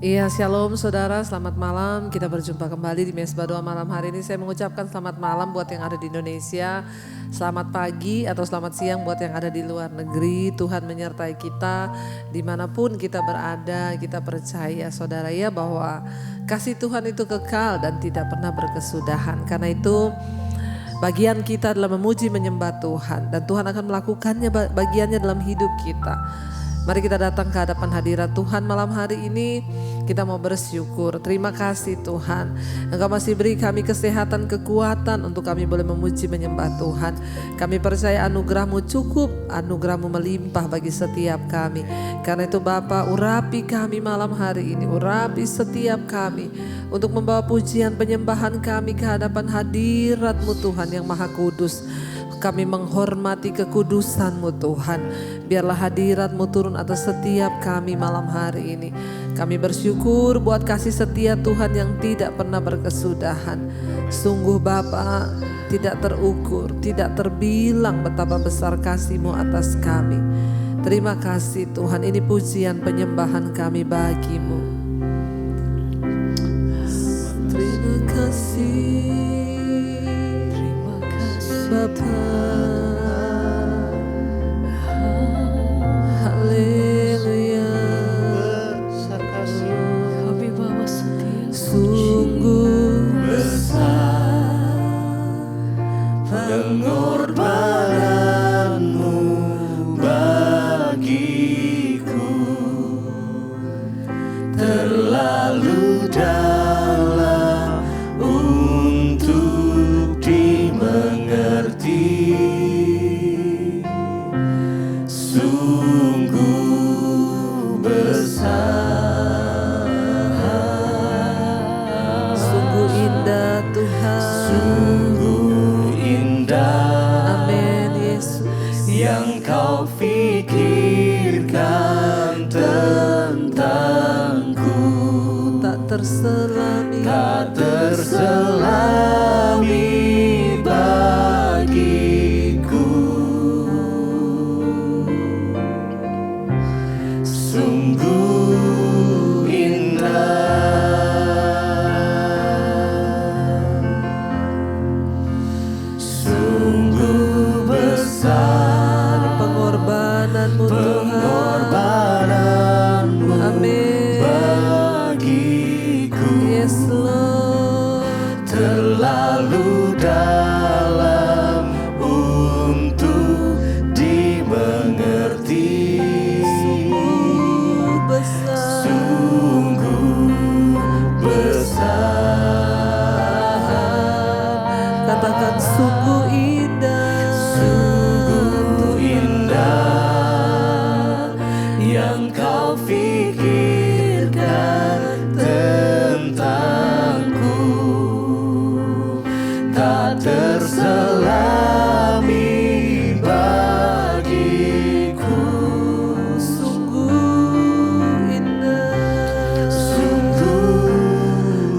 Iya, shalom saudara, selamat malam. Kita berjumpa kembali di Mesbah Doa malam hari ini. Saya mengucapkan selamat malam buat yang ada di Indonesia. Selamat pagi atau selamat siang buat yang ada di luar negeri. Tuhan menyertai kita dimanapun kita berada. Kita percaya saudara ya bahwa kasih Tuhan itu kekal dan tidak pernah berkesudahan. Karena itu bagian kita adalah memuji menyembah Tuhan. Dan Tuhan akan melakukannya bagiannya dalam hidup kita. Mari kita datang ke hadapan hadirat Tuhan malam hari ini. Kita mau bersyukur. Terima kasih Tuhan. Engkau masih beri kami kesehatan, kekuatan untuk kami boleh memuji menyembah Tuhan. Kami percaya anugerah-Mu cukup, anugerah-Mu melimpah bagi setiap kami. Karena itu Bapa, urapi kami malam hari ini. Urapi setiap kami untuk membawa pujian penyembahan kami ke hadapan hadirat-Mu Tuhan yang Maha Kudus. Kami menghormati kekudusan-Mu Tuhan. Biarlah hadirat-Mu turun atas setiap kami malam hari ini. Kami bersyukur buat kasih setia Tuhan yang tidak pernah berkesudahan. Sungguh Bapa, tidak terukur, tidak terbilang betapa besar kasih-Mu atas kami. Terima kasih Tuhan, ini pujian penyembahan kami bagi-Mu. Terima kasih. Bapa, haleluya. Besar kasih kami bawa setiap Sungguh besar pengorbanan-Mu bagiku, terlalu dalam untuk dimengerti. Sungguh besar, sungguh indah Tuhan. sungguh indah. Amin Yesus. Yang Kau pikirkan tentangku Tak terselami, tak terselami bagiku. Sungguh indah, sungguh besar pengorbanan-Mu Tuhan. pengorbanan-Mu Amin. bagiku, Yes Lord. terlalu dalam untuk dimengerti. Sungguh besar. Sungguh besar, Katakan sungguh indah. sungguh indah. Yang Kau pikirkan tentangku tak terselami bagiku. Sungguh indah. Sungguh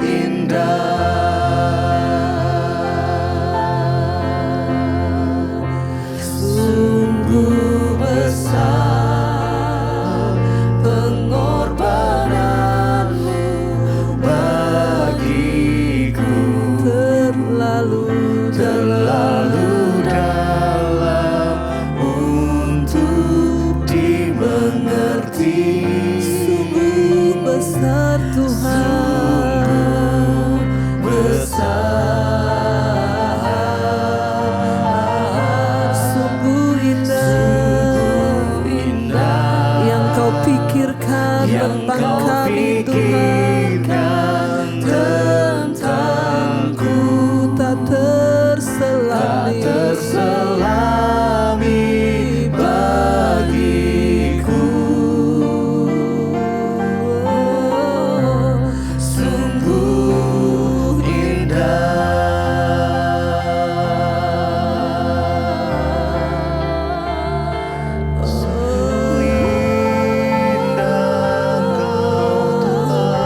indah, sungguh besar pengorbanan-Mu bagiku, terlalu dalam untuk dimengerti. Sungguh besar Tuhan. Besar, Sungguh indah. indah. Yang Kau pikirkan Yang tentang Kau kami Tuhan. pikirkan tentangku Tak tak terselami. terselami bagiku. Sungguh indah, sungguh indah Kau Tuhan.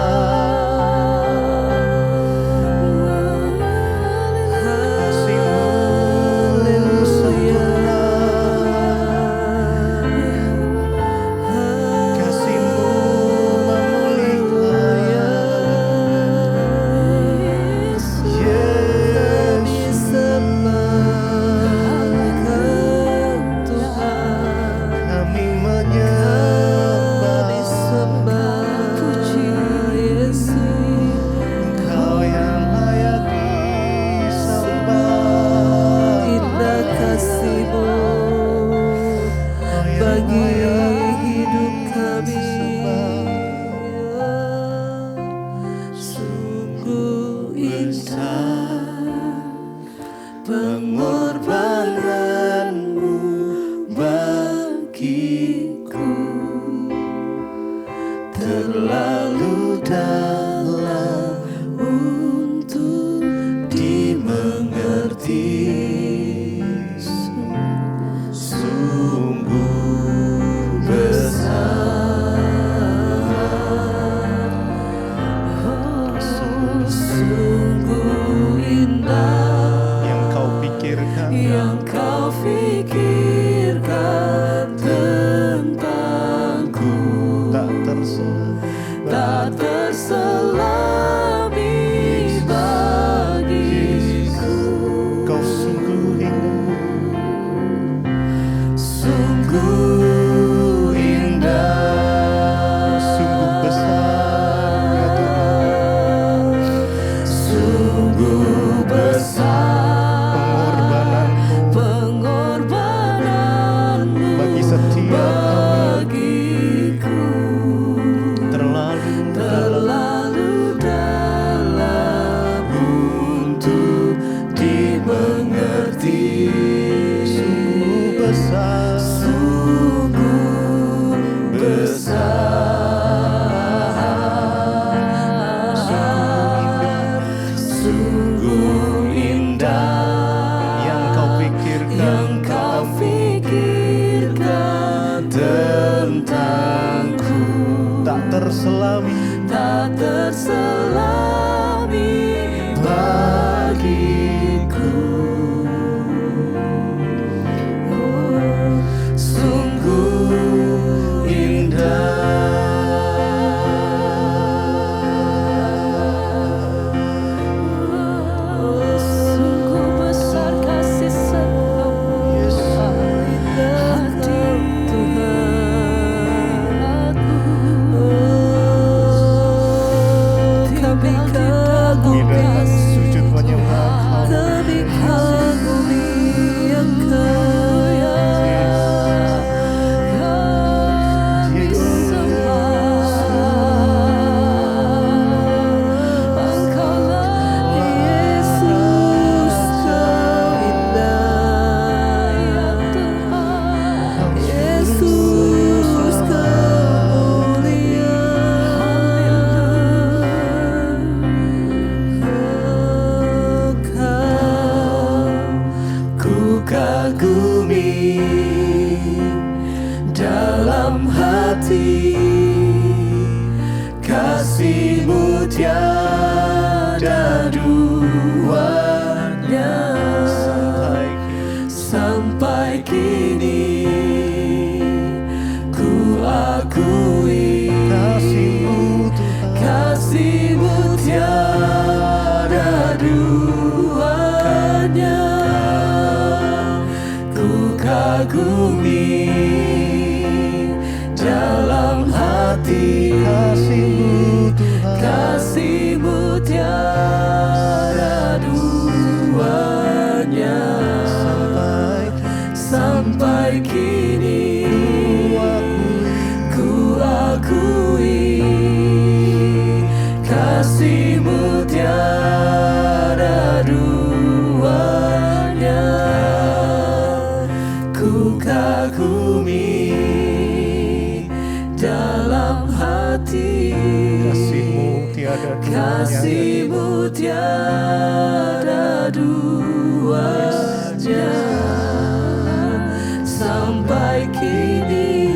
pengorbananmu bagiku terlalu dalam untuk dimengerti. Sungguh besar, sungguh indah yang kau pikirkan tentangku, tak terselami bagiku. Kau sungguh indah, sungguh besar ya Tuhan, sungguh besar pengorbananmu bagi setiap bagiku, terlalu dalam untuk dimengerti. Sungguh besar, sungguh besar, sungguh indah yang kau pikirkan tentangku, tak terselami bagiku. Sungguh indah, Sungguh besar kasih sayang-Mu, hati kami kagum sujud menyembah kami kagumi Engkau ya kami sembah Engkaulah Yesus, Kau indah ya Tuhan, Yesus Kau mulia. ku kagumi dalam hati, kasih-Mu tiada duanya. Sampai kini ku akui kasih-Mu tiada duanya. Ku kagumi dalam hati, kasih-Mu tiada duanya. Sampai kini ku akui kasih-Mu tiada duanya. Ku kagumi dalam hati, kasih-Mu tiada duanya. Sampai kini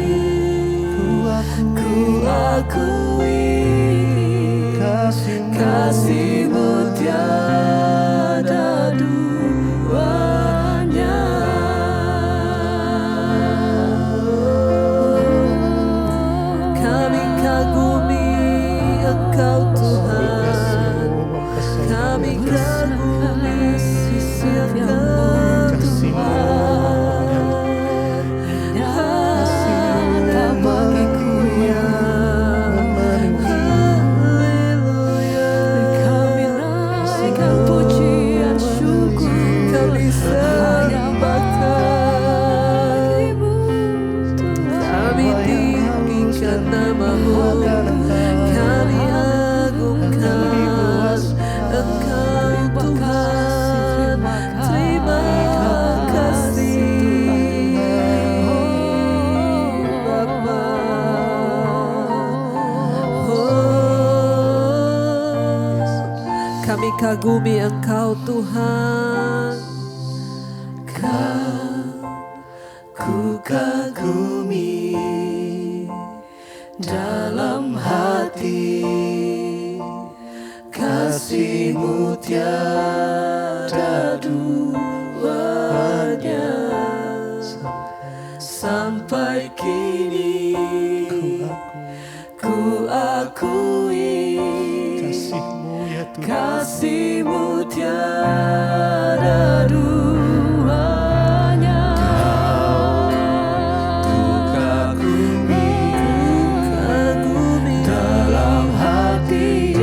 ku akui kasih-Mu tiada duanya. Kami kagumi Engkau Tuhan, kami kagumi Engkau Tuhan. Ada bagiku ya, haleluya. Kami naikkan pujian syukur, kami sembah Kau-Mu Tuhan. Kami tinggikan nama-Mu, kami agungkan Engkau Tuhan. Terima Kami kagumi Engkau Tuhan. Ku kagumi dalam hati, kasih-Mu tiada duanya. Sampai kini ku akui kasih-Mu ya Tuhan. kasih-Mu tiada duanya. Ku kagumi dalam hati,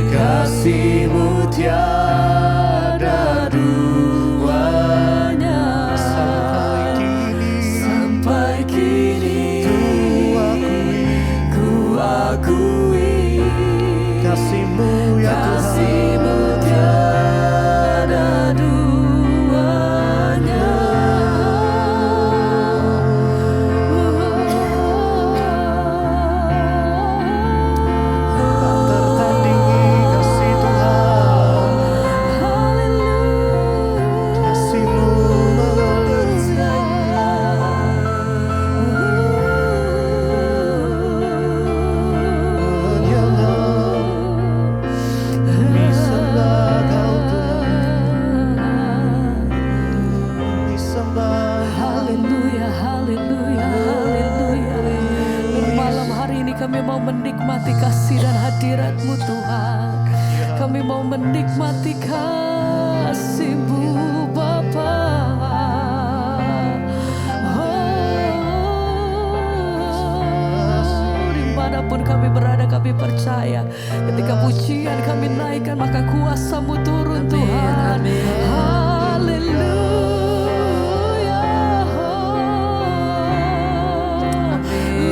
kasih-Mu tiada duanya. Sampai kini ku akui Kasih-Mu ya Tuhan. kasih-Mu tiada duanya. Tak tertandingi kasih Tuhan. Kasih-Mu menyembah. Kami sembah Kau Tuhan. Kami sembah. Haleluya, haleluya, haleluya. Dan malam hari ini kami mau menikmati kasih dan hadirat-Mu Tuhan. Kami mau menikmati kasih-Mu Bapa. Dimanapun kami berada, kami percaya ketika pujian kami naikkan, maka kuasa-Mu turun Tuhan. amin. Haleluya.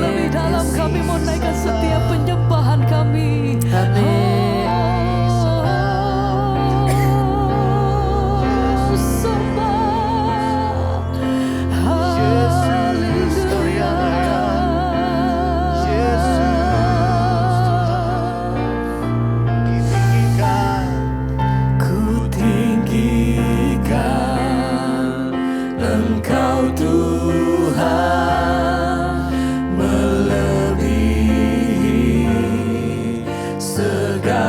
Lebih dalam kami mau naikkan setiap penyembahan kami. Amin. Sembah. Yesus,Toriana, Yesus Tuhan. Ditinggikan. Ku tinggikan Engkau Tuhan, melebihi segalanya,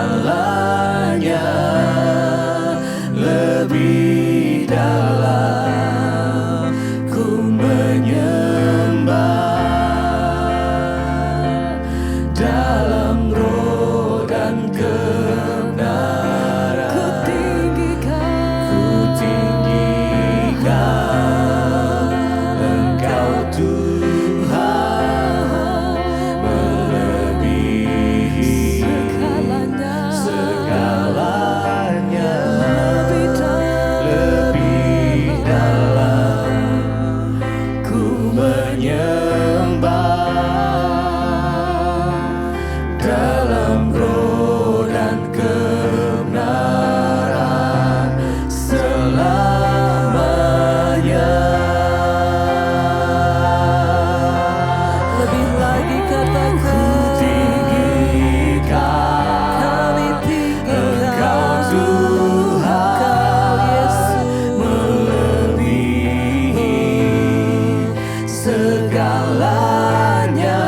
lebih dalam ku menyembah dalam roh dan kebenaran. Ku tinggikan Engkau Tuhan, melebihi segalanya, lebih dalam ku menyembah dalam roh dan kebenaran selamanya. Lebih lagi katakan Tinggikan kami tinggikan Engkau Tuhan, Engkau Yesus. melebihi segalanya,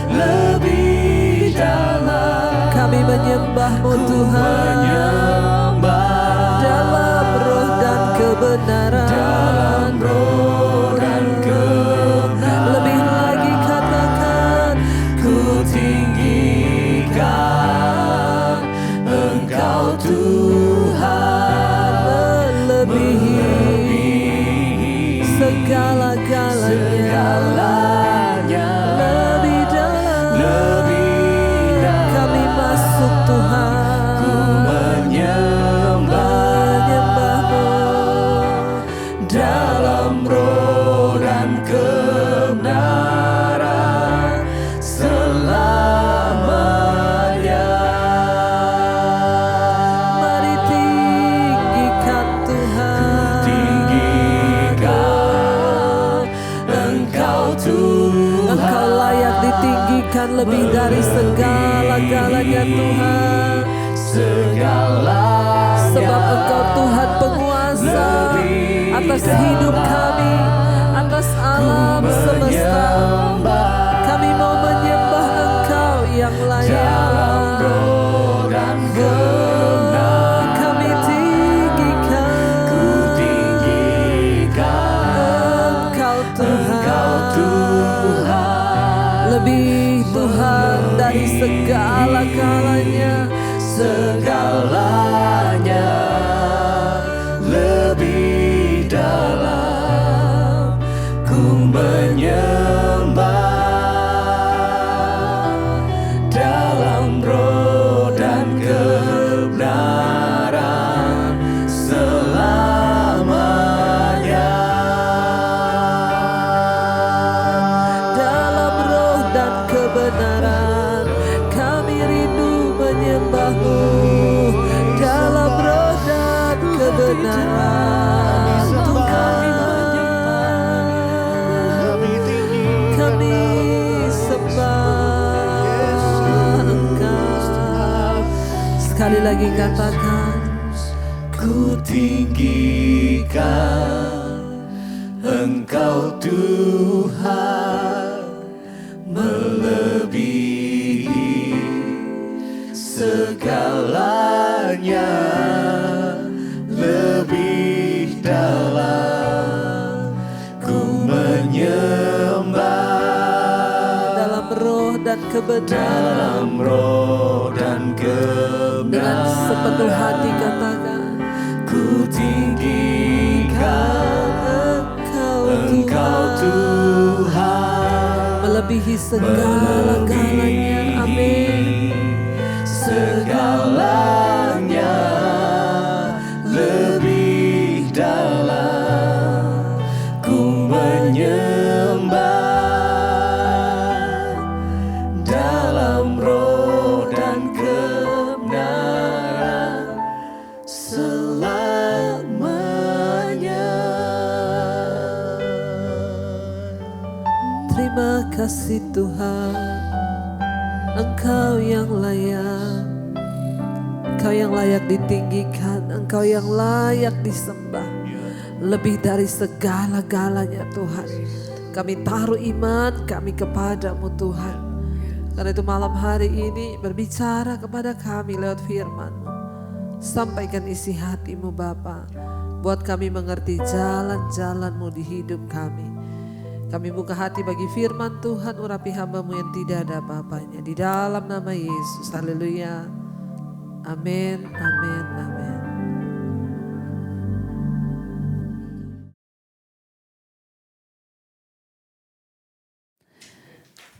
lebih dalam Kami menyembah-Mu Tuhan menyembah dalam roh dan kebenaran. dalam roh dan kebenaran. Lebih lagi katakan Ku tinggikan Engkau Tuhan, melebihi segala-galanya, segalanya, lebih dalam. lebih dalam. Kami masuk Tuhan, Ku menyembah menyembah-Mu Bukan lebih dari segala-galanya Tuhan. Sebab Engkau Tuhan penguasa atas hidup kami, atas alam semesta. Kami mau menyembah Engkau yang layak. Kami tinggikan Engkau Tuhan, lebih Tuhan dari segala-galanya. Segalanya lebih dalam ku menyembah dalam roh dan kebenaran selamanya. Dalam roh dan kebenaran kami rindu menyembah-Mu. Dalam roh dan kebenaran Tuhan, kami sembah Engkau. Sekali lagi katakan, Ku tinggikan Engkau Tuhan, melebihi segalanya, lebih dalam ku menyembah dalam roh dan kebenaran. dalam roh dan Dengan sepenuh kebenaran. hati katakan, Ku tinggikan Engkau Tuhan, melebihi segala-galanya. Amin. segalanya, lebih dalam ku menyembah dalam roh dan kebenaran selamanya. Terima kasih Tuhan, Engkau yang layak. Engkau yang layak ditinggikan, Engkau yang layak disembah. Lebih dari segala-galanya Tuhan. Kami taruh iman kami kepadamu Tuhan. Karena itu malam hari ini berbicara kepada kami lewat firman-Mu. Sampaikan isi hati-Mu Bapa. Buat kami mengerti jalan-jalan-Mu di hidup kami. Kami buka hati bagi firman Tuhan, urapi hamba-Mu yang tidak ada apa-apanya. Di dalam nama Yesus, haleluya. Amin, amin, amin.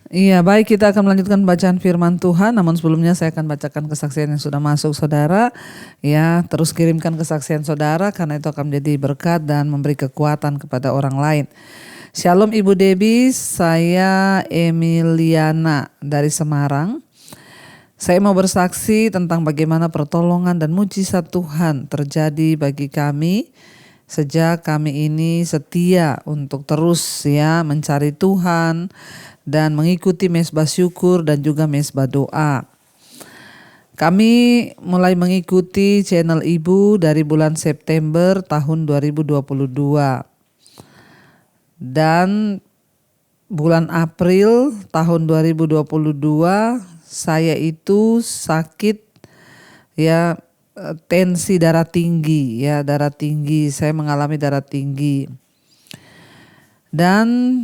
Iya, baik, kita akan melanjutkan bacaan firman Tuhan. Namun sebelumnya saya akan bacakan kesaksian yang sudah masuk saudara. Ya, terus kirimkan kesaksian saudara karena itu akan menjadi berkat dan memberi kekuatan kepada orang lain. Shalom Ibu Debbie, saya Emiliana dari Semarang. Saya mau bersaksi tentang bagaimana pertolongan dan mujizat Tuhan terjadi bagi kami sejak kami ini setia untuk terus ya mencari Tuhan dan mengikuti mesbah syukur dan juga mesbah doa. Kami mulai mengikuti channel Ibu dari bulan September tahun 2022. Dan bulan April tahun 2022 saya itu sakit ya, tensi darah tinggi ya, darah tinggi. Saya mengalami darah tinggi. Dan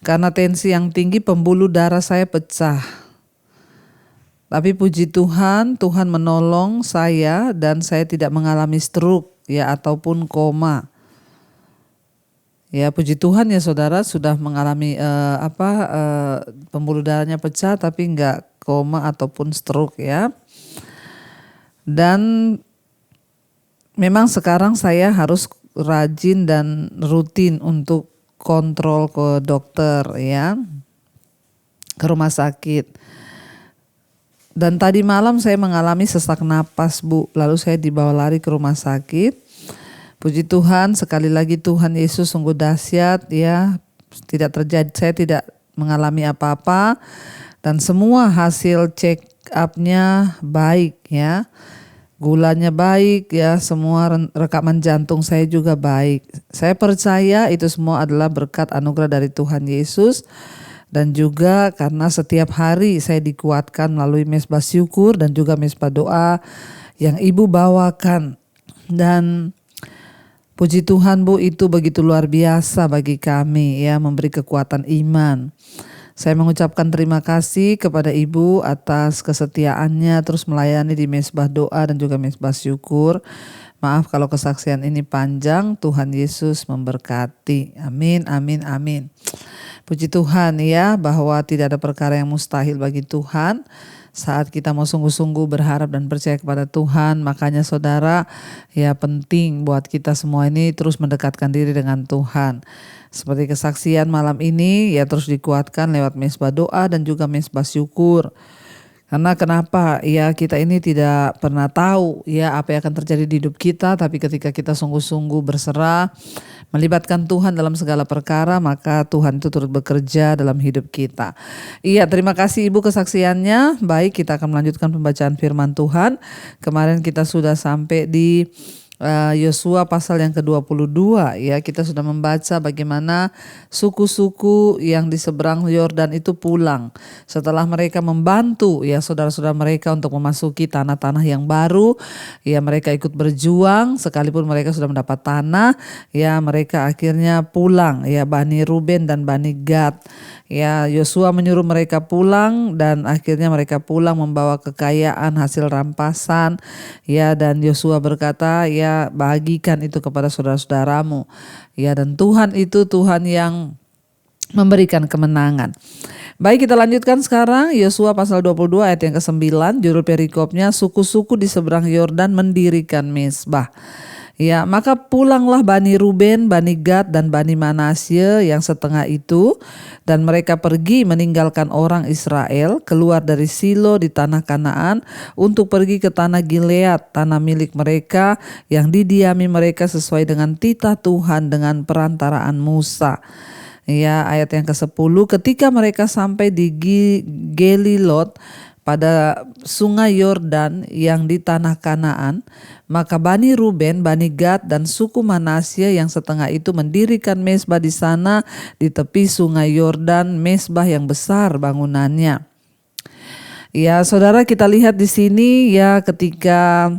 karena tensi yang tinggi pembuluh darah saya pecah. Tapi puji Tuhan, Tuhan menolong saya dan saya tidak mengalami stroke ya ataupun koma. Ya puji Tuhan ya saudara, sudah mengalami pembuluh darahnya pecah tapi enggak koma ataupun stroke ya. Dan memang sekarang saya harus rajin dan rutin untuk kontrol ke dokter ya, ke rumah sakit. Dan tadi malam saya mengalami sesak napas Bu, lalu saya dibawa lari ke rumah sakit. Puji Tuhan, sekali lagi Tuhan Yesus sungguh dahsyat ya, tidak terjadi, saya tidak mengalami apa-apa, dan semua hasil check up-nya baik ya. Gulanya baik ya, semua rekaman jantung saya juga baik. Saya percaya itu semua adalah berkat anugerah dari Tuhan Yesus, dan juga karena setiap hari saya dikuatkan melalui mesbah syukur dan juga mesbah doa yang Ibu bawakan. Dan puji Tuhan Bu, itu begitu luar biasa bagi kami ya, memberi kekuatan iman. Saya mengucapkan terima kasih kepada Ibu atas kesetiaannya terus melayani di mesbah doa dan juga mesbah syukur. Maaf kalau kesaksian ini panjang, Tuhan Yesus memberkati. Amin, amin, amin. Puji Tuhan ya, bahwa tidak ada perkara yang mustahil bagi Tuhan. Saat kita mau sungguh-sungguh berharap dan percaya kepada Tuhan, makanya saudara ya penting buat kita semua ini terus mendekatkan diri dengan Tuhan. Seperti kesaksian malam ini ya, terus dikuatkan lewat mesbah doa dan juga mesbah syukur. Karena kenapa ya, kita ini tidak pernah tahu ya apa yang akan terjadi di hidup kita, tapi ketika kita sungguh-sungguh berserah, melibatkan Tuhan dalam segala perkara, maka Tuhan itu turut bekerja dalam hidup kita. Iya, terima kasih Ibu kesaksiannya. Baik, kita akan melanjutkan pembacaan firman Tuhan. Kemarin kita sudah sampai di Yosua pasal yang ke-22 ya. Kita sudah membaca bagaimana suku-suku yang di seberang Yordan itu pulang setelah mereka membantu ya saudara-saudara mereka untuk memasuki tanah-tanah yang baru ya. Mereka ikut berjuang sekalipun mereka sudah mendapat tanah ya, mereka akhirnya pulang ya, Bani Ruben dan Bani Gad ya. Yosua menyuruh mereka pulang dan akhirnya mereka pulang membawa kekayaan hasil rampasan ya. Dan Yosua berkata ya, bagikan itu kepada saudara-saudaramu ya, dan Tuhan itu Tuhan yang memberikan kemenangan. Baik, kita lanjutkan sekarang Yosua pasal 22 ayat yang ke-9, judul perikopnya suku-suku di seberang Yordan mendirikan mesbah. Ya, maka pulanglah Bani Ruben, Bani Gad dan Bani Manasye yang setengah itu, dan mereka pergi meninggalkan orang Israel keluar dari Silo di tanah Kanaan untuk pergi ke tanah Gilead, tanah milik mereka yang didiami mereka sesuai dengan titah Tuhan dengan perantaraan Musa. Ya, ayat yang ke-10, ketika mereka sampai di Gelilot pada sungai Yordan yang di tanah Kanaan, maka Bani Ruben, Bani Gad dan suku Manasye yang setengah itu mendirikan mesbah di sana di tepi sungai Yordan, mesbah yang besar bangunannya. Ya, saudara, kita lihat di sini ya, ketika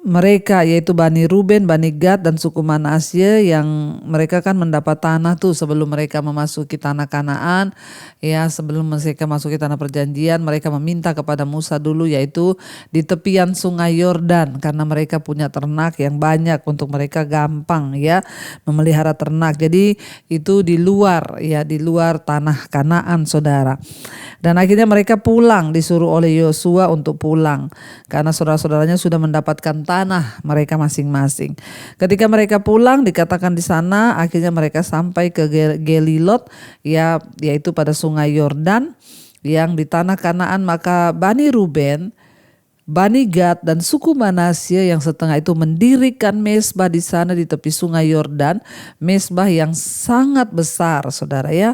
mereka yaitu Bani Ruben, Bani Gad dan suku Manasye yang mereka kan mendapat tanah tuh sebelum mereka memasuki tanah Kanaan ya, sebelum mereka masuki tanah perjanjian, mereka meminta kepada Musa dulu yaitu di tepian sungai Yordan, karena mereka punya ternak yang banyak, untuk mereka gampang ya memelihara ternak. Jadi itu di luar ya, di luar tanah Kanaan saudara. Dan akhirnya mereka pulang, disuruh oleh Yosua untuk pulang karena saudara-saudaranya sudah mendapatkan tanah mereka masing-masing. Ketika mereka pulang, dikatakan di sana akhirnya mereka sampai ke Gelilot ya, yaitu pada sungai Yordan yang di tanah Kanaan. Maka Bani Ruben, Bani Gad dan suku Manasye yang setengah itu mendirikan mesbah di sana di tepi sungai Yordan, mesbah yang sangat besar saudara ya.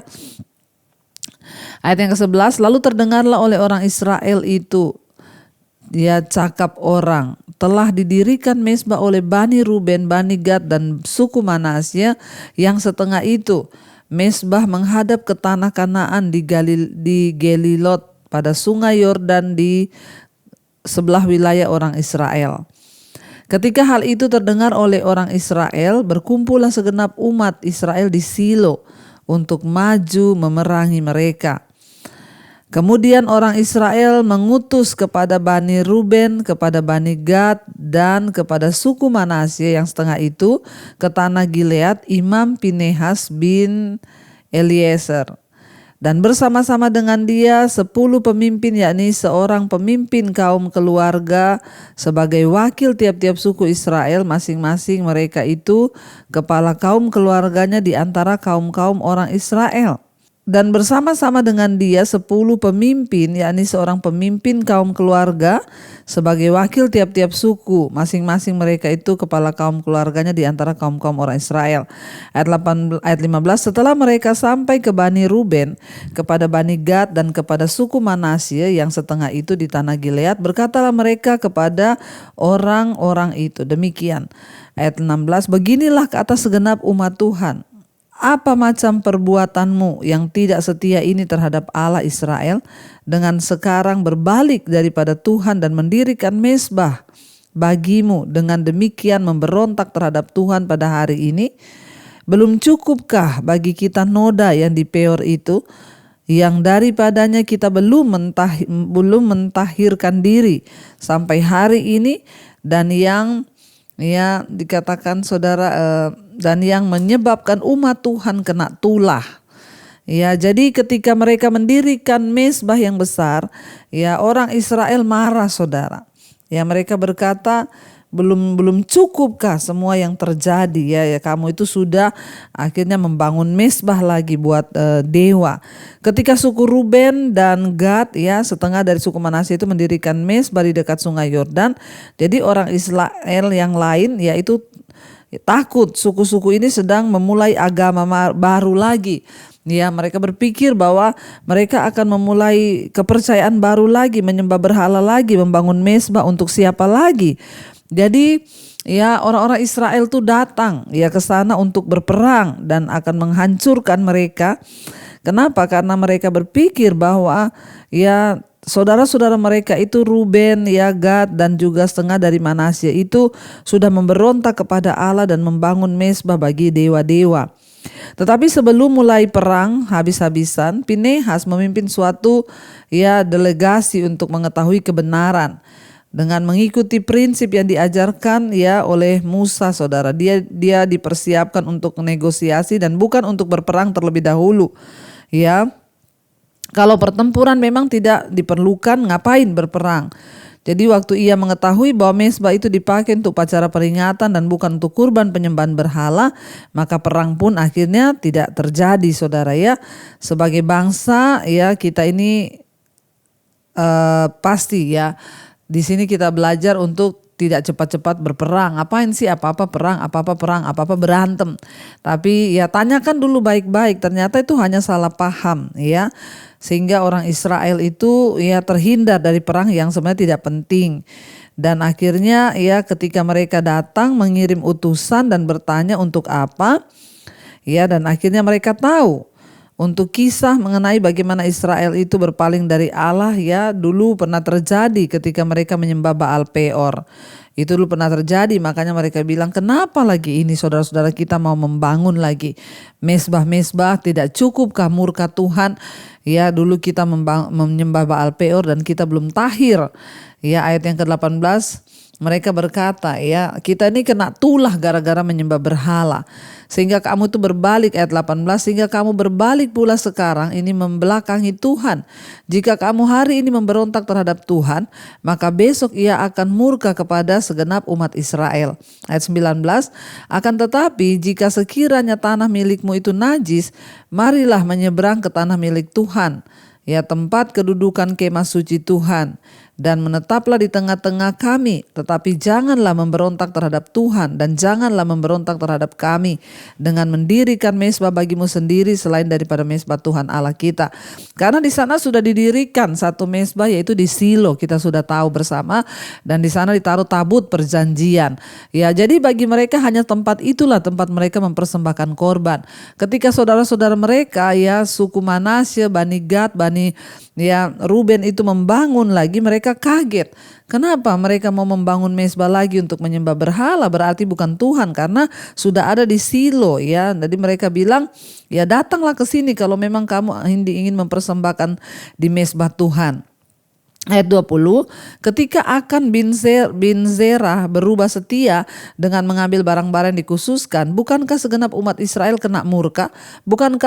Ayat yang ke-11, lalu terdengarlah oleh orang Israel itu, dia cakap orang, telah didirikan mesbah oleh Bani Ruben, Bani Gad dan suku Manasye yang setengah itu. Mesbah menghadap ke tanah Kanaan di Gelilot pada sungai Yordan di sebelah wilayah orang Israel. Ketika hal itu terdengar oleh orang Israel, berkumpullah segenap umat Israel di Silo untuk maju memerangi mereka. Kemudian orang Israel mengutus kepada Bani Ruben, kepada Bani Gad dan kepada suku Manasye yang setengah itu ke tanah Gilead, Imam Pinehas bin Eliezer. Dan bersama-sama dengan dia 10 pemimpin, yakni seorang pemimpin kaum keluarga sebagai wakil tiap-tiap suku Israel masing-masing. Mereka itu kepala kaum keluarganya di antara kaum-kaum orang Israel. Dan bersama-sama dengan dia 10 pemimpin, yakni seorang pemimpin kaum keluarga sebagai wakil tiap-tiap suku. Masing-masing mereka itu kepala kaum keluarganya di antara kaum-kaum orang Israel. Ayat 15, setelah mereka sampai ke Bani Ruben, kepada Bani Gad dan kepada suku Manasye yang setengah itu di tanah Gilead, berkatalah mereka kepada orang-orang itu demikian. Ayat 16, beginilah kata segenap umat Tuhan. Apa macam perbuatanmu yang tidak setia ini terhadap Allah Israel, dengan sekarang berbalik daripada Tuhan dan mendirikan mezbah bagimu, dengan demikian memberontak terhadap Tuhan pada hari ini? Belum cukupkah bagi kita noda yang di Peor itu, yang daripadanya kita belum mentahirkan diri sampai hari ini, dan yang dikatakan saudara dan yang menyebabkan umat Tuhan kena tulah. Ya, jadi ketika mereka mendirikan mezbah yang besar, ya orang Israel marah saudara. Ya, mereka berkata, belum cukupkah semua yang terjadi ya kamu itu sudah akhirnya membangun mezbah lagi buat dewa. Ketika suku Ruben dan Gad ya setengah dari suku Manasye itu mendirikan mezbah di dekat sungai Yordan, jadi orang Israel yang lain yaitu takut suku-suku ini sedang memulai agama baru lagi. Ya, mereka berpikir bahwa mereka akan memulai kepercayaan baru lagi, menyembah berhala lagi, membangun mezbah untuk siapa lagi. Jadi ya orang-orang Israel tuh datang ya ke sana untuk berperang dan akan menghancurkan mereka. Kenapa? Karena mereka berpikir bahwa ya saudara-saudara mereka itu Ruben, ya Gad dan juga setengah dari Manasye itu sudah memberontak kepada Allah dan membangun mezbah bagi dewa-dewa. Tetapi sebelum mulai perang habis-habisan, Pinehas memimpin suatu ya delegasi untuk mengetahui kebenaran. Dengan mengikuti prinsip yang diajarkan ya oleh Musa saudara, dia dipersiapkan untuk negosiasi dan bukan untuk berperang terlebih dahulu. Ya, kalau pertempuran memang tidak diperlukan, ngapain berperang? Jadi waktu ia mengetahui bahwa mezbah itu dipakai untuk upacara peringatan dan bukan untuk kurban penyembahan berhala, maka perang pun akhirnya tidak terjadi saudara ya. Sebagai bangsa ya kita ini pasti ya. Di sini kita belajar untuk tidak cepat-cepat berperang. Apain sih apa-apa perang, apa-apa berantem. Tapi ya tanyakan dulu baik-baik. Ternyata itu hanya salah paham ya. Sehingga orang Israel itu ya terhindar dari perang yang sebenarnya tidak penting. Dan akhirnya ya ketika mereka datang mengirim utusan dan bertanya untuk apa. Ya, dan akhirnya mereka tahu. Untuk kisah mengenai bagaimana Israel itu berpaling dari Allah ya dulu pernah terjadi ketika mereka menyembah Baal Peor. Itu dulu pernah terjadi, makanya mereka bilang kenapa lagi ini saudara-saudara kita mau membangun lagi mezbah-mezbah, tidak cukupkah murka Tuhan? Ya dulu kita menyembah Baal Peor dan kita belum tahir. Ya ayat yang ke-18 mereka berkata ya kita ini kena tulah gara-gara menyembah berhala. Sehingga kamu itu berbalik ayat 18, sehingga kamu berbalik pula sekarang ini membelakangi Tuhan. Jika kamu hari ini memberontak terhadap Tuhan, maka besok ia akan murka kepada segenap umat Israel. Ayat 19, akan tetapi jika sekiranya tanah milikmu itu najis, marilah menyeberang ke tanah milik Tuhan, ya tempat kedudukan kemah suci Tuhan. Dan menetaplah di tengah-tengah kami, tetapi janganlah memberontak terhadap Tuhan dan janganlah memberontak terhadap kami dengan mendirikan mezbah bagimu sendiri selain daripada mezbah Tuhan Allah kita. Karena di sana sudah didirikan satu mezbah yaitu di Silo, kita sudah tahu bersama, dan di sana ditaruh tabut perjanjian. Ya, jadi bagi mereka hanya tempat itulah tempat mereka mempersembahkan korban. Ketika saudara-saudara mereka ya suku Manasye, Bani Gad, Bani ya Ruben itu membangun lagi, mereka kaget. Kenapa mereka mau membangun mezbah lagi untuk menyembah berhala? Berarti bukan Tuhan karena sudah ada di Silo ya. Jadi mereka bilang ya datanglah ke sini kalau memang kamu ingin mempersembahkan di mezbah Tuhan. Ayat 20, ketika Akan bin Zerah berubah setia dengan mengambil barang-barang yang dikhususkan, bukankah segenap umat Israel kena murka? Bukan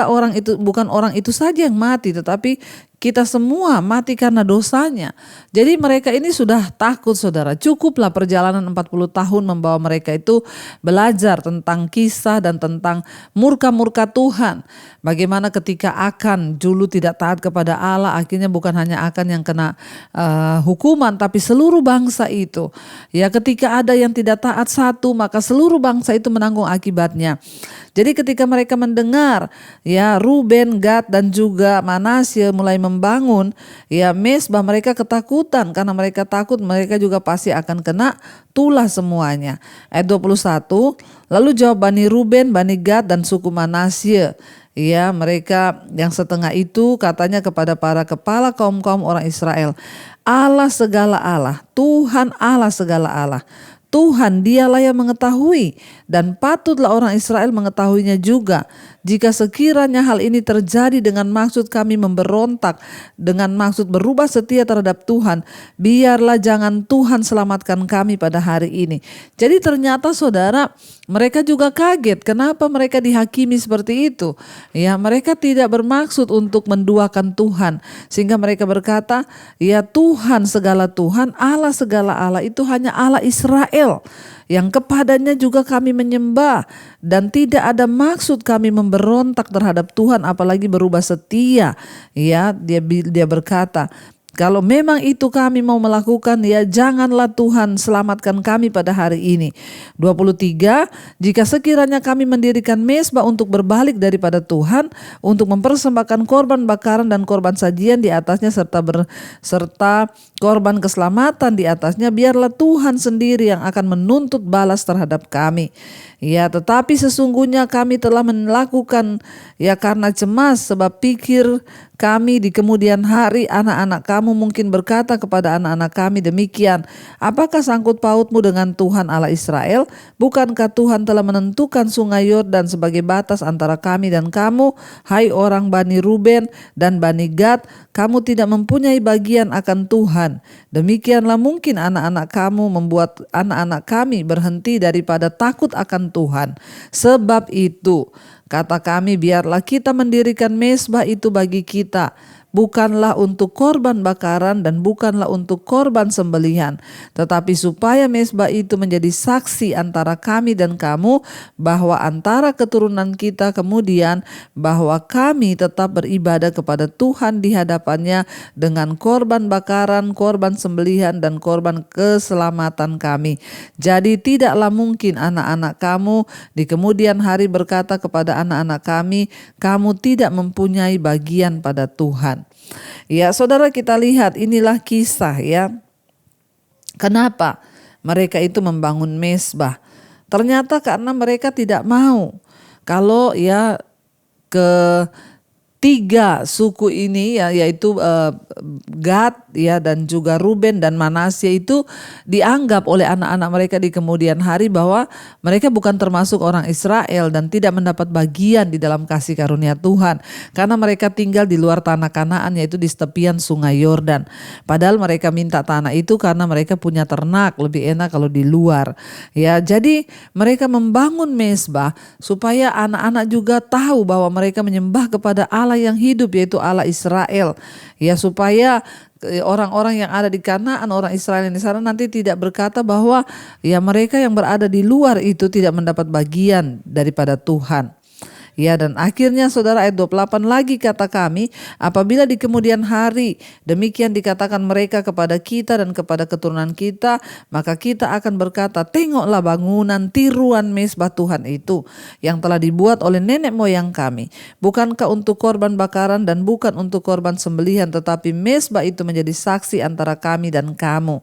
orang itu saja yang mati, tetapi kita semua mati karena dosanya. Jadi mereka ini sudah takut saudara. Cukuplah perjalanan 40 tahun membawa mereka itu belajar tentang kisah dan tentang murka-murka Tuhan. Bagaimana ketika Akan dulu tidak taat kepada Allah, akhirnya bukan hanya Akan yang kena hukuman, tapi seluruh bangsa itu. Ya, ketika ada yang tidak taat satu, maka seluruh bangsa itu menanggung akibatnya. Jadi ketika mereka mendengar ya Ruben, Gad dan juga Manasye mulai membangun ya mezbah, mereka ketakutan karena mereka takut mereka juga pasti akan kena tulah semuanya. Ayat 21, lalu jawab Bani Ruben, Bani Gad dan suku Manasye. Ya, mereka yang setengah itu katanya kepada para kepala kaum-kaum orang Israel, Allah segala Allah, Tuhan Allah segala Allah, Tuhan dialah yang mengetahui, dan patutlah orang Israel mengetahuinya juga. Jika sekiranya hal ini terjadi dengan maksud kami memberontak, dengan maksud berubah setia terhadap Tuhan, biarlah jangan Tuhan selamatkan kami pada hari ini. Jadi ternyata saudara, mereka juga kaget kenapa mereka dihakimi seperti itu. Ya, mereka tidak bermaksud untuk menduakan Tuhan, sehingga mereka berkata, ya Tuhan segala Tuhan, Allah segala Allah itu hanya Allah Israel, yang kepadanya juga kami menyembah, dan tidak ada maksud kami memberontak terhadap Tuhan apalagi berubah setia. Ya, dia berkata, kalau memang itu kami mau melakukan, ya janganlah Tuhan selamatkan kami pada hari ini. 23, jika sekiranya kami mendirikan mezbah untuk berbalik daripada Tuhan, untuk mempersembahkan korban bakaran dan korban sajian di atasnya serta korban keselamatan di atasnya, biarlah Tuhan sendiri yang akan menuntut balas terhadap kami. Ya, tetapi sesungguhnya kami telah melakukan ya karena cemas, sebab pikir kami di kemudian hari anak-anak kamu mungkin berkata kepada anak-anak kami demikian, apakah sangkut pautmu dengan Tuhan Allah Israel? Bukankah Tuhan telah menentukan sungai Yordan sebagai batas antara kami dan kamu? Hai orang Bani Ruben dan Bani Gad, kamu tidak mempunyai bagian akan Tuhan. Demikianlah mungkin anak-anak kamu membuat anak-anak kami berhenti daripada takut akan Tuhan. Sebab itu kata kami, biarlah kita mendirikan mezbah itu bagi kita, bukanlah untuk korban bakaran dan bukanlah untuk korban sembelihan, tetapi supaya mezbah itu menjadi saksi antara kami dan kamu, bahwa antara keturunan kita kemudian bahwa kami tetap beribadah kepada Tuhan di hadapannya dengan korban bakaran, korban sembelihan dan korban keselamatan kami. Jadi tidaklah mungkin anak-anak kamu di kemudian hari berkata kepada anak-anak kami, kamu tidak mempunyai bagian pada Tuhan. Ya saudara, kita lihat inilah kisah ya. Kenapa mereka itu membangun mezbah? Ternyata karena mereka tidak mau kalau ya ketiga suku ini ya, yaitu Gad ya dan juga Ruben dan Manasye itu dianggap oleh anak-anak mereka di kemudian hari bahwa mereka bukan termasuk orang Israel dan tidak mendapat bagian di dalam kasih karunia Tuhan, karena mereka tinggal di luar tanah Kanaan, yaitu di tepian sungai Yordan. Padahal mereka minta tanah itu karena mereka punya ternak, lebih enak kalau di luar. Ya, jadi mereka membangun mezbah supaya anak-anak juga tahu bahwa mereka menyembah kepada Allah yang hidup, yaitu Allah Israel. Ya, supaya orang-orang yang ada di Kanaan, orang Israel yang di sana nanti tidak berkata bahwa ya mereka yang berada di luar itu tidak mendapat bagian daripada Tuhan. Ya, dan akhirnya saudara ayat 28 lagi kata kami, apabila di kemudian hari demikian dikatakan mereka kepada kita dan kepada keturunan kita, maka kita akan berkata, tengoklah bangunan tiruan mezbah Tuhan itu yang telah dibuat oleh nenek moyang kami. Bukankah untuk korban bakaran dan bukan untuk korban sembelihan, tetapi mezbah itu menjadi saksi antara kami dan kamu.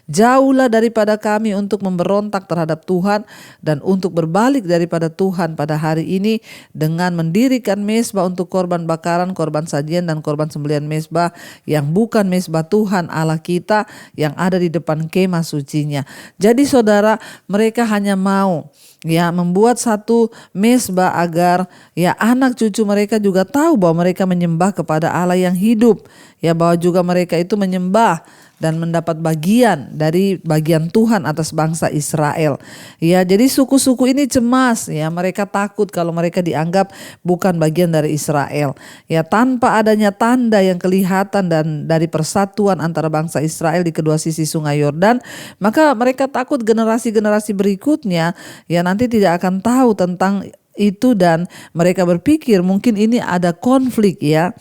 Jauhlah daripada kami untuk memberontak terhadap Tuhan dan untuk berbalik daripada Tuhan pada hari ini dengan mendirikan mezbah untuk korban bakaran, korban sajian dan korban sembelihan mezbah yang bukan mezbah Tuhan Allah kita yang ada di depan kemah sucinya. Jadi saudara, mereka hanya mau ya membuat satu mezbah agar ya anak cucu mereka juga tahu bahwa mereka menyembah kepada Allah yang hidup, ya bahwa juga mereka itu menyembah dan mendapat bagian dari bagian Tuhan atas bangsa Israel. Ya, jadi suku-suku ini cemas ya, mereka takut kalau mereka dianggap bukan bagian dari Israel. Ya, tanpa adanya tanda yang kelihatan dan dari persatuan antara bangsa Israel di kedua sisi Sungai Yordan, maka mereka takut generasi-generasi berikutnya ya nanti tidak akan tahu tentang itu dan mereka berpikir mungkin ini ada konflik ya.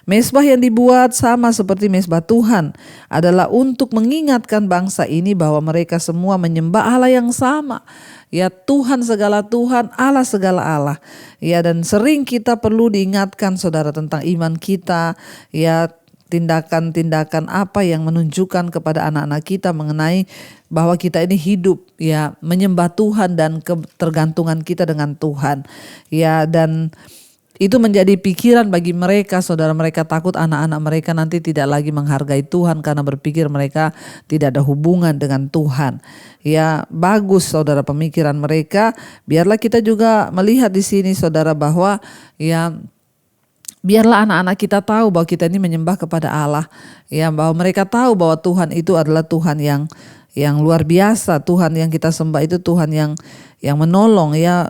Mezbah yang dibuat sama seperti mezbah Tuhan adalah untuk mengingatkan bangsa ini bahwa mereka semua menyembah Allah yang sama. Ya, Tuhan segala Tuhan, Allah segala Allah. Ya, dan sering kita perlu diingatkan saudara tentang iman kita. Ya, tindakan-tindakan apa yang menunjukkan kepada anak-anak kita mengenai bahwa kita ini hidup ya menyembah Tuhan dan ketergantungan kita dengan Tuhan. Ya, dan itu menjadi pikiran bagi mereka, saudara. Mereka takut anak-anak mereka nanti tidak lagi menghargai Tuhan karena berpikir mereka tidak ada hubungan dengan Tuhan. Ya, bagus saudara pemikiran mereka. Biarlah kita juga melihat di sini saudara bahwa ya biarlah anak-anak kita tahu bahwa kita ini menyembah kepada Allah. Ya, bahwa mereka tahu bahwa Tuhan itu adalah Tuhan yang luar biasa. Tuhan yang kita sembah itu Tuhan yang menolong ya.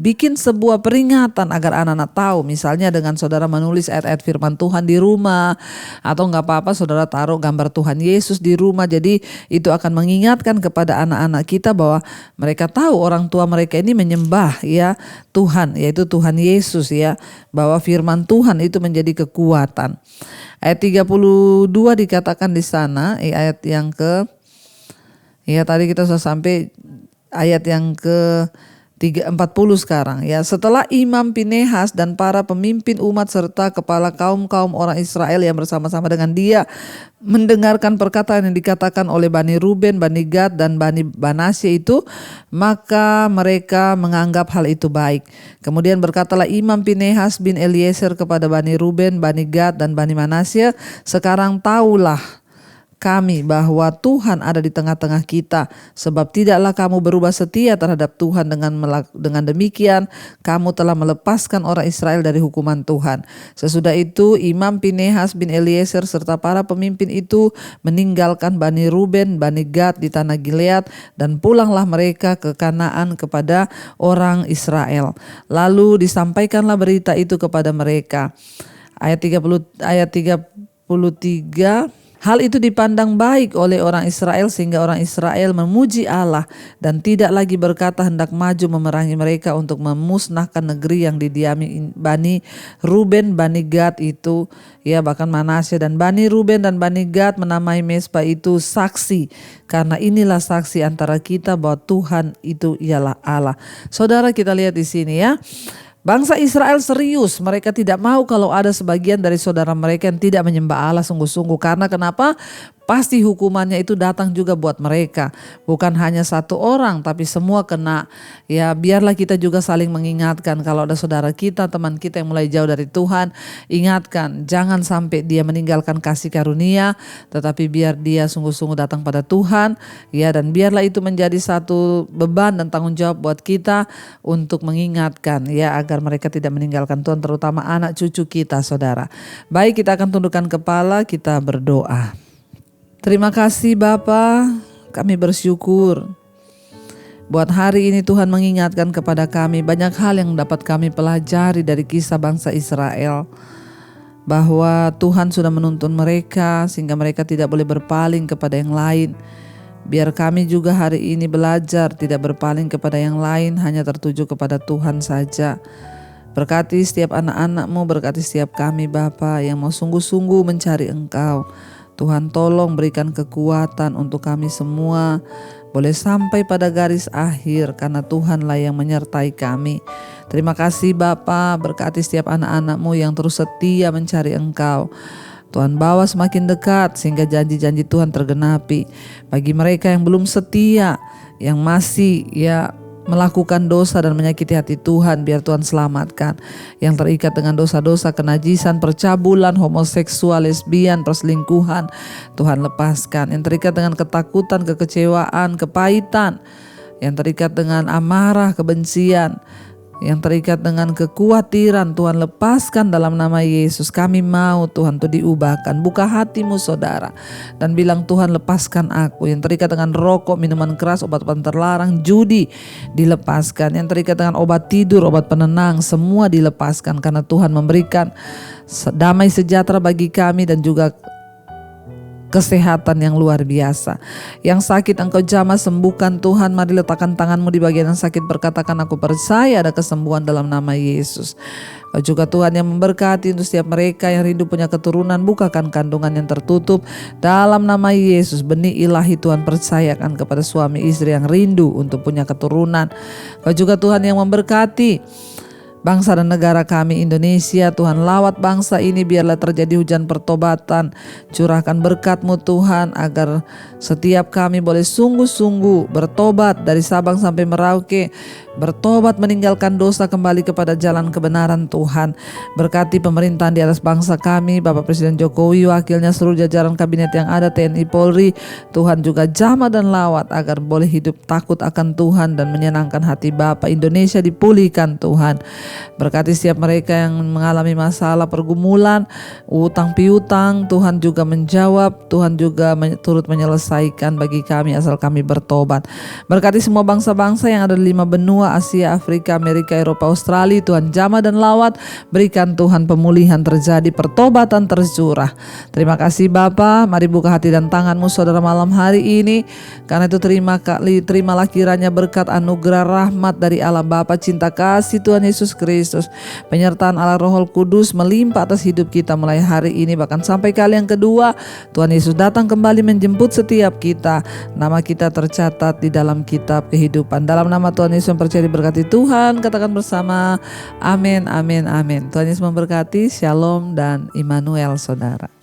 Bikin sebuah peringatan agar anak-anak tahu, misalnya dengan saudara menulis ayat-ayat firman Tuhan di rumah, atau gak apa-apa saudara taruh gambar Tuhan Yesus di rumah. Jadi itu akan mengingatkan kepada anak-anak kita bahwa mereka tahu orang tua mereka ini menyembah ya Tuhan, yaitu Tuhan Yesus ya, bahwa firman Tuhan itu menjadi kekuatan. Ayat 32 dikatakan di sana, ayat yang ya tadi kita sudah sampai ayat yang ke 40 sekarang ya. Setelah Imam Pinehas dan para pemimpin umat serta kepala kaum-kaum orang Israel yang bersama-sama dengan dia mendengarkan perkataan yang dikatakan oleh Bani Ruben, Bani Gad dan Bani Manasye itu, maka mereka menganggap hal itu baik. Kemudian berkatalah Imam Pinehas bin Eliezer kepada Bani Ruben, Bani Gad dan Bani Manasye, sekarang tahulah kami bahwa Tuhan ada di tengah-tengah kita, sebab tidaklah kamu berubah setia terhadap Tuhan. Dengan demikian kamu telah melepaskan orang Israel dari hukuman Tuhan. Sesudah itu Imam Pinehas bin Eliezer serta para pemimpin itu meninggalkan Bani Ruben, Bani Gad di tanah Gilead, dan pulanglah mereka ke Kanaan kepada orang Israel. Lalu disampaikanlah berita itu kepada mereka. Ayat 33, hal itu dipandang baik oleh orang Israel sehingga orang Israel memuji Allah dan tidak lagi berkata hendak maju memerangi mereka untuk memusnahkan negeri yang didiami Bani Ruben, Bani Gad itu ya, bahkan Manasye. Dan Bani Ruben dan Bani Gad menamai mezbah itu saksi, karena inilah saksi antara kita bahwa Tuhan itu ialah Allah. Saudara, kita lihat di sini ya. Bangsa Israel serius, mereka tidak mau kalau ada sebagian dari saudara mereka yang tidak menyembah Allah sungguh-sungguh. Karena kenapa? Pasti hukumannya itu datang juga buat mereka. Bukan hanya satu orang, tapi semua kena. Ya, biarlah kita juga saling mengingatkan. Kalau ada saudara kita, teman kita yang mulai jauh dari Tuhan, ingatkan, jangan sampai dia meninggalkan kasih karunia, tetapi biar dia sungguh-sungguh datang pada Tuhan. Ya, dan biarlah itu menjadi satu beban dan tanggung jawab buat kita untuk mengingatkan ya, agar mereka tidak meninggalkan Tuhan, terutama anak cucu kita saudara. Baik, kita akan tundukkan kepala, kita berdoa. Terima kasih Bapa, kami bersyukur buat hari ini Tuhan mengingatkan kepada kami banyak hal yang dapat kami pelajari dari kisah bangsa Israel. Bahwa Tuhan sudah menuntun mereka sehingga mereka tidak boleh berpaling kepada yang lain. Biar kami juga hari ini belajar tidak berpaling kepada yang lain, hanya tertuju kepada Tuhan saja. Berkati setiap anak-anak-Mu, berkati setiap kami Bapa yang mau sungguh-sungguh mencari Engkau. Tuhan tolong berikan kekuatan untuk kami semua boleh sampai pada garis akhir, karena Tuhanlah yang menyertai kami. Terima kasih Bapa, berkati setiap anak-anak-Mu yang terus setia mencari Engkau. Tuhan bawa semakin dekat sehingga janji-janji Tuhan tergenapi. Bagi mereka yang belum setia, yang masih melakukan dosa dan menyakiti hati Tuhan, biar Tuhan selamatkan. Yang terikat dengan dosa-dosa kenajisan, percabulan, homoseksual, lesbian, perselingkuhan, Tuhan lepaskan. Yang terikat dengan ketakutan, kekecewaan, kepahitan, yang terikat dengan amarah, kebencian, yang terikat dengan kekhawatiran, Tuhan lepaskan dalam nama Yesus. Kami mau Tuhan tuh diubahkan. Buka hatimu saudara dan bilang, Tuhan lepaskan aku. Yang terikat dengan rokok, minuman keras, obat-obatan terlarang, judi dilepaskan. Yang terikat dengan obat tidur, obat penenang, semua dilepaskan. Karena Tuhan memberikan damai sejahtera bagi kami dan juga kesehatan yang luar biasa. Yang sakit Engkau jamah sembuhkan Tuhan. Mari letakkan tanganmu di bagian yang sakit, berkatakan, aku percaya ada kesembuhan dalam nama Yesus. Kau juga Tuhan yang memberkati untuk setiap mereka yang rindu punya keturunan. Bukakan kandungan yang tertutup dalam nama Yesus. Benih ilahi Tuhan percayakan kepada suami istri yang rindu untuk punya keturunan. Kau juga Tuhan yang memberkati bangsa dan negara kami Indonesia. Tuhan lawat bangsa ini, biarlah terjadi hujan pertobatan. Curahkan berkat-Mu Tuhan agar setiap kami boleh sungguh-sungguh bertobat dari Sabang sampai Merauke. Bertobat meninggalkan dosa, kembali kepada jalan kebenaran Tuhan. Berkati pemerintahan di atas bangsa kami, Bapak Presiden Jokowi, wakilnya, seluruh jajaran kabinet yang ada, TNI Polri. Tuhan juga jamah dan lawat agar boleh hidup takut akan Tuhan dan menyenangkan hati Bapa. Indonesia dipulihkan Tuhan. Berkati setiap mereka yang mengalami masalah pergumulan, utang piutang, Tuhan juga menjawab, Tuhan juga turut menyelesaikan bagi kami asal kami bertobat. Berkati semua bangsa-bangsa yang ada di 5 benua, Asia, Afrika, Amerika, Eropa, Australia. Tuhan jamah dan lawat, berikan Tuhan pemulihan terjadi, pertobatan tercurah. Terima kasih Bapa. Mari buka hati dan tanganmu saudara malam hari ini. Karena itu terimalah kiranya berkat anugerah rahmat dari Allah Bapa, cinta kasih Tuhan Yesus Kristus, penyertaan Allah Roh Kudus melimpah atas hidup kita mulai hari ini bahkan sampai kali yang kedua. Tuhan Yesus datang kembali menjemput setiap kita. Nama kita tercatat di dalam kitab kehidupan. Dalam nama Tuhan Yesus yang percaya diberkati Tuhan, katakan bersama amin, amin, amin. Tuhan Yesus memberkati. Shalom dan Immanuel saudara.